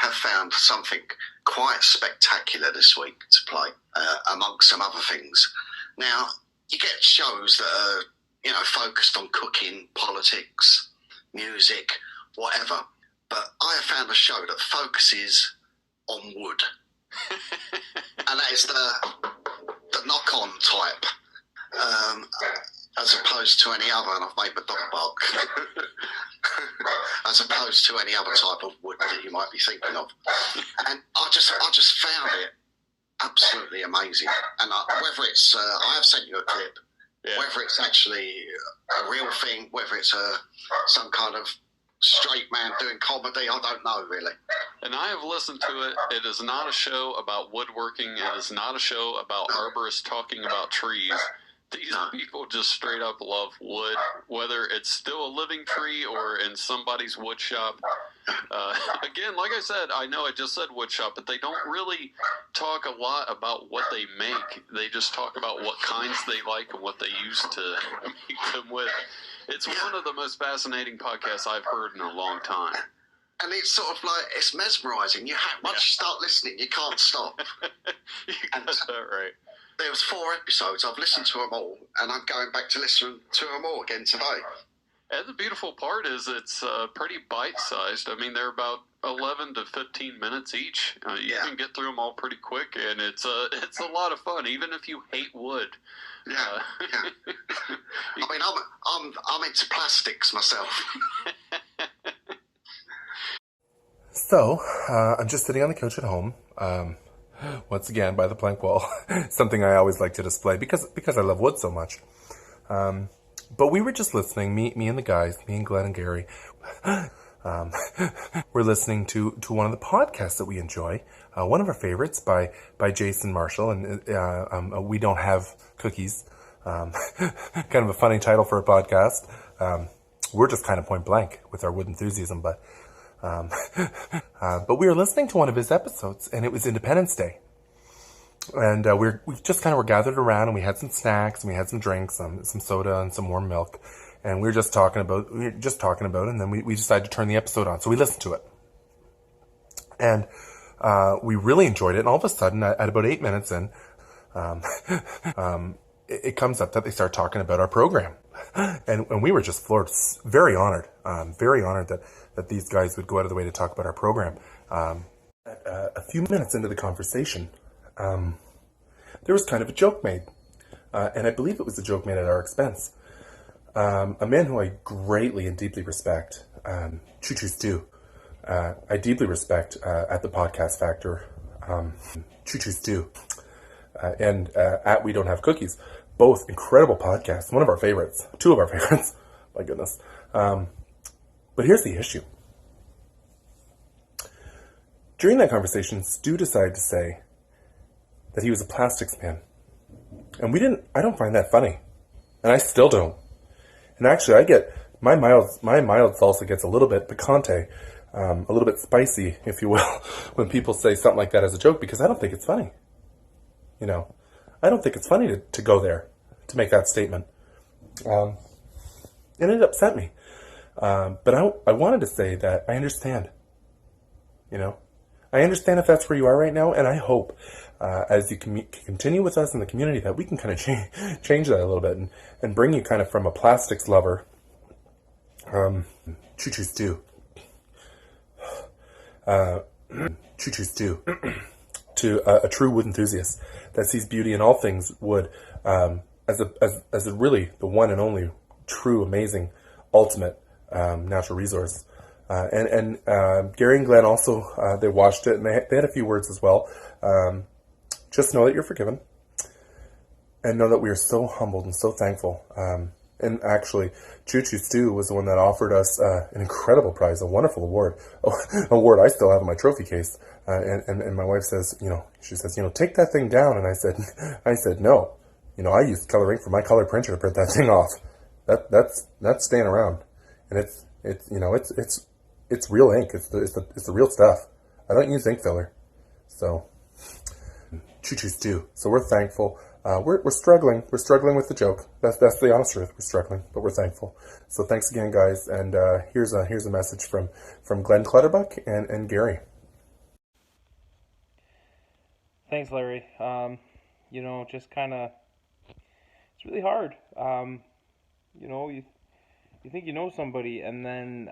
have found something quite spectacular this week to play, amongst some other things. Now, you get shows that are, focused on cooking, politics, music, whatever. But I have found a show that focuses on wood. And that is the knock-on type, as opposed to any other, and I've made my dog bark, as opposed to any other type of wood that you might be thinking of. And I just found it absolutely amazing. And whether it's, I have sent you a clip, whether it's actually a real thing, whether it's some kind of straight man doing comedy, I don't know really. And I have listened to it. It is not a show about woodworking. It is not a show about arborists talking about trees. These people just straight up love wood, whether it's still a living tree or in somebody's wood shop. Again, like I said, I know I just said wood shop, but they don't really talk a lot about what they make. They just talk about what kinds they like and what they use to make them with. It's one of the most fascinating podcasts I've heard in a long time. And it's sort of like, it's mesmerising. Once you start listening, you can't stop. You got that right. There was 4 episodes. I've listened to them all, and I'm going back to listen to them all again today. And the beautiful part is it's pretty bite-sized. I mean, they're about 11 to 15 minutes each. You can get through them all pretty quick, and it's a lot of fun, even if you hate wood. Yeah. I mean, I'm into plastics myself. So, I'm just sitting on the couch at home. Once again, by the plank wall, something I always like to display because I love wood so much. But we were just listening, me and the guys, me and Glenn and Gary, we're listening to one of the podcasts that we enjoy, one of our favorites by Jason Marshall, and We Don't Have Cookies. Kind of a funny title for a podcast. We're just kind of point blank with our wood enthusiasm, but we were listening to one of his episodes, and it was Independence Day. And we just kind of were gathered around, and we had some snacks, and we had some drinks, some soda, and some warm milk. And we were just talking about it, and then we decided to turn the episode on. So we listened to it. And we really enjoyed it. And all of a sudden, at about 8 minutes in, it comes up that they start talking about our program. And we were just floored, very honored that these guys would go out of the way to talk about our program. A few minutes into the conversation, there was kind of a joke made. And I believe it was a joke made at our expense. A man who I greatly and deeply respect, Choo Choo Stu. I deeply respect at the Podcast Factor, Choo Choo Stu, and at We Don't Have Cookies. Both incredible podcasts, one of our favorites, 2 of our favorites, my goodness. But here's the issue. During that conversation, Stu decided to say that he was a plastics man. And I don't find that funny. And I still don't. And actually, I get, my mild salsa gets a little bit picante, a little bit spicy, if you will, when people say something like that as a joke, because I don't think it's funny. I don't think it's funny to go there, to make that statement. And it upset me. But I wanted to say that I understand. I understand if that's where you are right now, and I hope as you continue with us in the community that we can kind of change that a little bit and bring you kind of from a plastics lover, Choo Choo Stu, Choo Choo Stu, to a true wood enthusiast that sees beauty in all things wood as really the one and only true, amazing, ultimate natural resource. And Gary and Glenn also, they watched it, and they had a few words as well. Just know that you're forgiven, and know that we are so humbled and so thankful. And actually, Choo Choo Stu was the one that offered us an incredible prize, a wonderful award, award I still have in my trophy case. And my wife says, she says, take that thing down. And I said, no. I used color ink for my color printer to print that thing off. That's staying around, and it's real ink. It's the real stuff. I don't use ink filler. So, Choo Choo Stu. So we're thankful. We're struggling. We're struggling with the joke. That's the honest truth. We're struggling, but we're thankful. So thanks again, guys. And here's a message from Glenn Clutterbuck and Gary. Thanks, Larry. Just kind of, it's really hard. You think you know somebody, and then,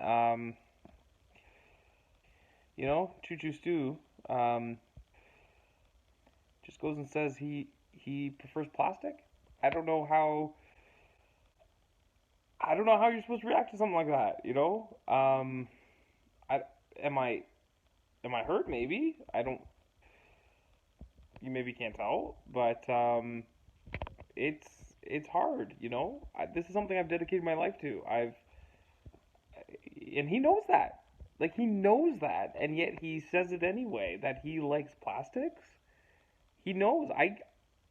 Choo Choo Stu, just goes and says he prefers plastic. I don't know how. I don't know how you're supposed to react to something like that. I am I am I hurt? Maybe I don't. You maybe can't tell, but it's hard. This is something I've dedicated my life to. And he knows that. Like, he knows that, and yet he says it anyway, that he likes plastics. He knows.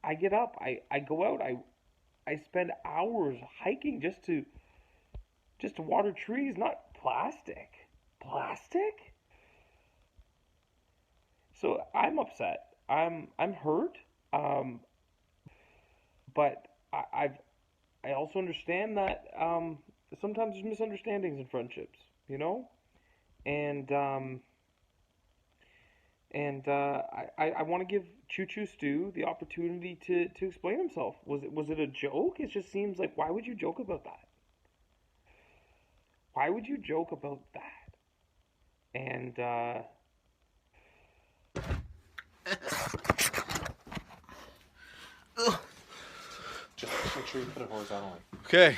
I get up, I go out, I spend hours hiking just to water trees, not plastic. Plastic? So I'm upset. I'm hurt. But I also understand that sometimes there's misunderstandings in friendships, and I want to give Choo Choo Stu the opportunity to explain himself. Was it a joke? It just seems like, why would you joke about that? Why would you joke about that? And just make sure you put it horizontally. Okay.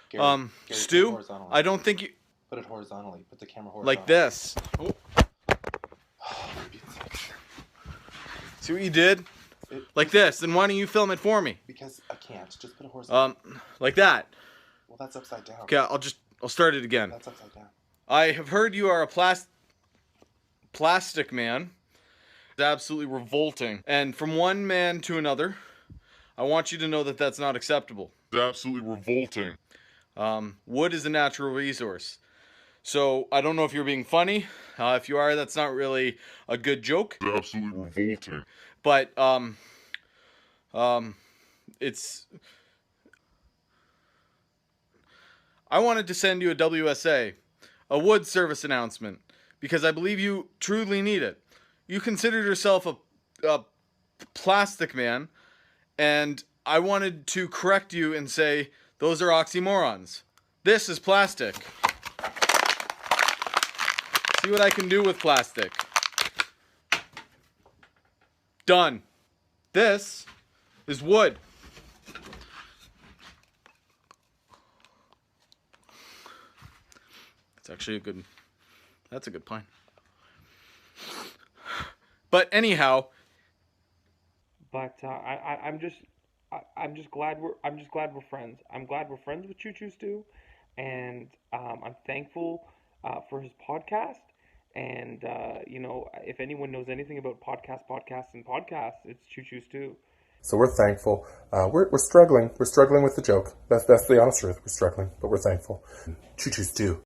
Gary, Stu, I don't think you put it horizontally. Put the camera horizontally. like this. Oh. See what you did? Like this. Then why don't you film it for me? Because I can't. Just put it horizontally. Like that. Well, that's upside down. Okay, I'll start it again. That's upside down. I have heard you are a plastic man. It's absolutely revolting. And from one man to another, I want you to know that that's not acceptable. It's absolutely revolting. Wood is a natural resource. So I don't know if you're being funny. If you are, that's not really a good joke. It's absolutely revolting. But it's. I wanted to send you a WSA, a wood service announcement, because I believe you truly need it. You consider yourself a plastic man, and I wanted to correct you and say those are oxymorons. This is plastic. See what I can do with plastic. Done. This is wood. It's actually that's a good plan. But anyhow, I'm just glad we're friends. I'm glad we're friends with Choo Choo Stu, and I'm thankful for his podcast. And if anyone knows anything about podcasts, it's Choo Choo Stu. So we're thankful. We're struggling. We're struggling with the joke. That's the honest truth. We're struggling, but we're thankful. Choo Choo Stu.